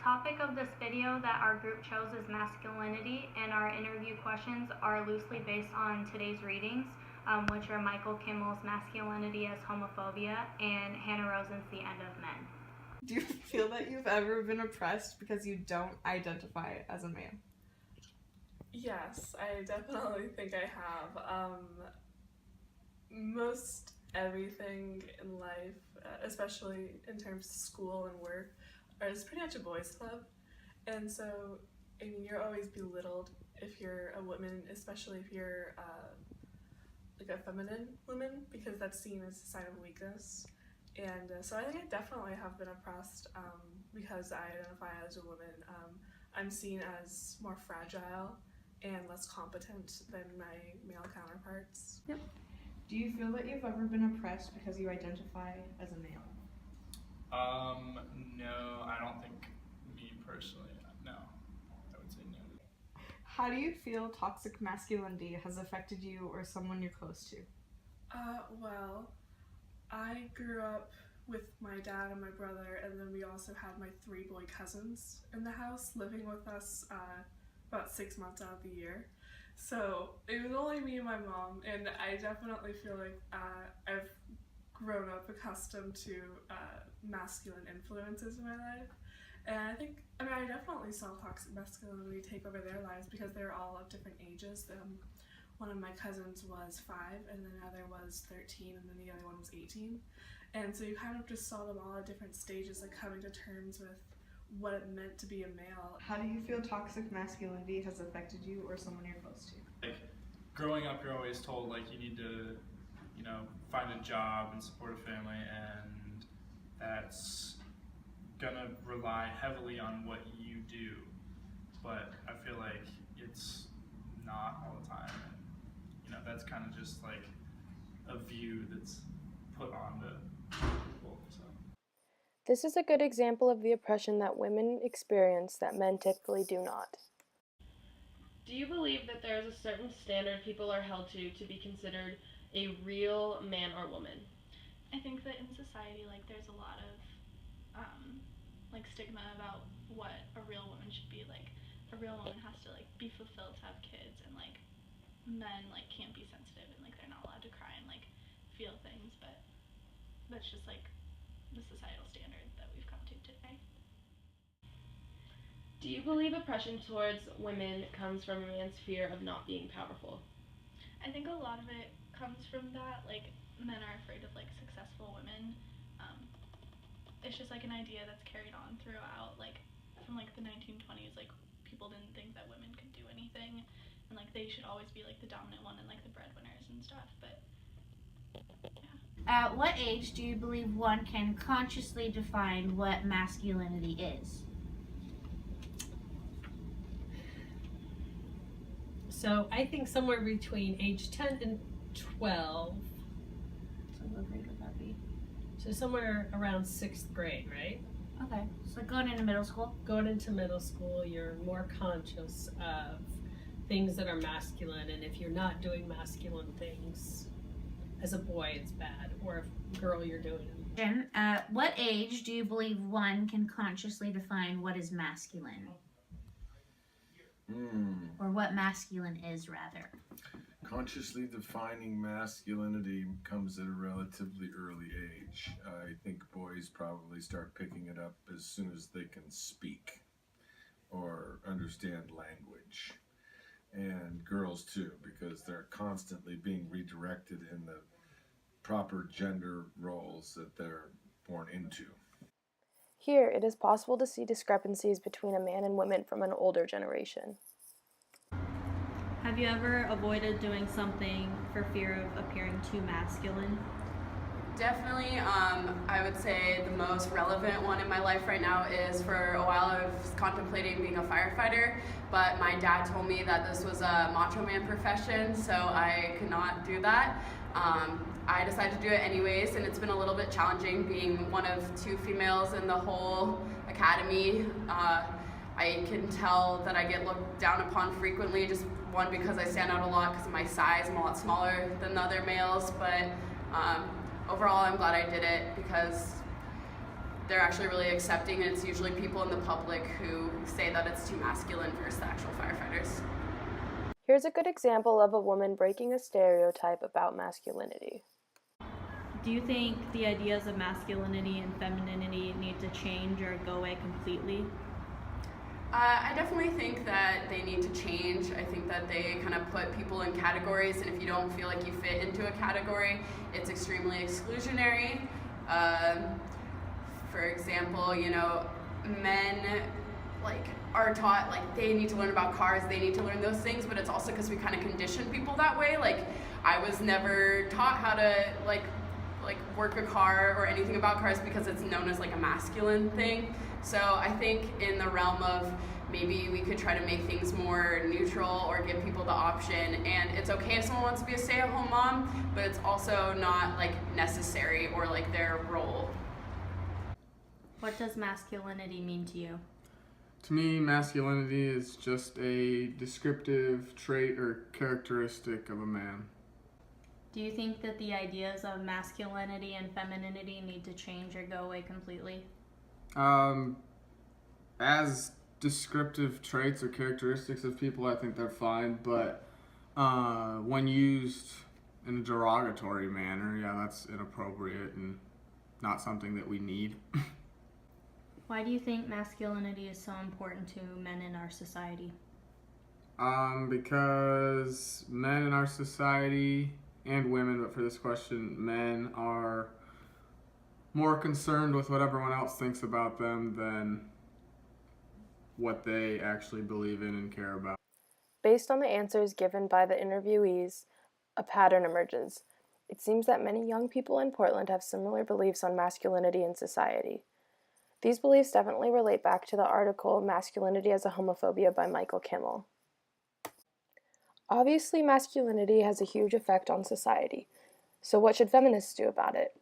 topic of this video that our group chose is masculinity, and our interview questions are loosely based on today's readings, which are Michael Kimmel's Masculinity as Homophobia and Hannah Rosen's The End of Men. Do you feel that you've ever been oppressed because you don't identify as a man? Yes, I definitely think I have. Most everything in life, especially in terms of school and work, is pretty much a boys' club. And so, I mean, you're always belittled if you're a woman, especially if you're like a feminine woman, because that's seen as a sign of weakness. And so I think I definitely have been oppressed because I identify as a woman. I'm seen as more fragile and less competent than my male counterparts. Yep. Do you feel that you've ever been oppressed because you identify as a male? No, I don't think me personally, no. I would say no. How do you feel toxic masculinity has affected you or someone you're close to? Well, I grew up with my dad and my brother, and then we also had my 3 boy cousins in the house living with us about 6 months out of the year. So it was only me and my mom, and I definitely feel like I've grown up accustomed to masculine influences in my life. And I definitely saw toxic masculinity take over their lives because they're all of different ages. One of my cousins was 5, and then the other was 13, and then the other one was 18. And so you kind of just saw them all at different stages, like coming to terms with what it meant to be a male. How do you feel toxic masculinity has affected you or someone you're close to? Like, growing up, you're always told, like, you need to, find a job and support a family, and that's gonna rely heavily on what you do. But I feel like it's not all the time. And, that's kind of just like a view that's put on to people. So. This is a good example of the oppression that women experience that men typically do not. Do you believe that there is a certain standard people are held to be considered a real man or woman? I think that in society, there's a lot of stigma about what a real woman should be. Like, a real woman has to be fulfilled to have kids, and men can't be sensitive, and they're not allowed to cry and feel things. But that's just the societal standard that we've come to today. Do you believe oppression towards women comes from a man's fear of not being powerful? I think a lot of it comes from that. Men are afraid of successful women. It's just an idea that's carried on throughout, from the 1920s. People didn't think that women could do anything, and they should always be the dominant one and the breadwinners and stuff. But yeah. At what age do you believe one can consciously define what masculinity is? So I think somewhere between age 10 and 12. So what grade would that be? So somewhere around 6th grade, right? Okay, so going into middle school? Going into middle school, you're more conscious of things that are masculine, and if you're not doing masculine things, as a boy it's bad, or if a girl you're doing them. At what age do you believe one can consciously define what is masculine? Or what masculine is, rather? Consciously defining masculinity comes at a relatively early age. I think boys probably start picking it up as soon as they can speak or understand language. And girls too, because they're constantly being redirected in the proper gender roles that they're born into. Here, it is possible to see discrepancies between a man and women from an older generation. Have you ever avoided doing something for fear of appearing too masculine? Definitely. I would say the most relevant one in my life right now is, for a while I was contemplating being a firefighter, but my dad told me that this was a macho man profession, so I could not do that. I decided to do it anyways, and it's been a little bit challenging being one of 2 females in the whole academy. I can tell that I get looked down upon frequently, just one, because I stand out a lot because of my size. I'm a lot smaller than the other males, but overall I'm glad I did it because they're actually really accepting, and it's usually people in the public who say that it's too masculine versus the actual firefighters. Here's a good example of a woman breaking a stereotype about masculinity. Do you think the ideas of masculinity and femininity need to change or go away completely? I definitely think that they need to change. I think that they kind of put people in categories, and if you don't feel like you fit into a category, it's extremely exclusionary. For example, you know, men are taught they need to learn about cars, they need to learn those things, but it's also because we kind of condition people that way. I was never taught how to work a car or anything about cars because it's known as a masculine thing. So I think in the realm of maybe we could try to make things more neutral or give people the option, and it's okay if someone wants to be a stay-at-home mom, but it's also not necessary or their role. What does masculinity mean to you? To me, masculinity is just a descriptive trait or characteristic of a man. Do you think that the ideas of masculinity and femininity need to change or go away completely? As descriptive traits or characteristics of people, I think they're fine, but when used in a derogatory manner, yeah, that's inappropriate and not something that we need. Why do you think masculinity is so important to men in our society? Because men in our society, and women, but for this question, men are more concerned with what everyone else thinks about them than what they actually believe in and care about. Based on the answers given by the interviewees, a pattern emerges. It seems that many young people in Portland have similar beliefs on masculinity in society. These beliefs definitely relate back to the article Masculinity as a Homophobia by Michael Kimmel. Obviously, masculinity has a huge effect on society. So what should feminists do about it?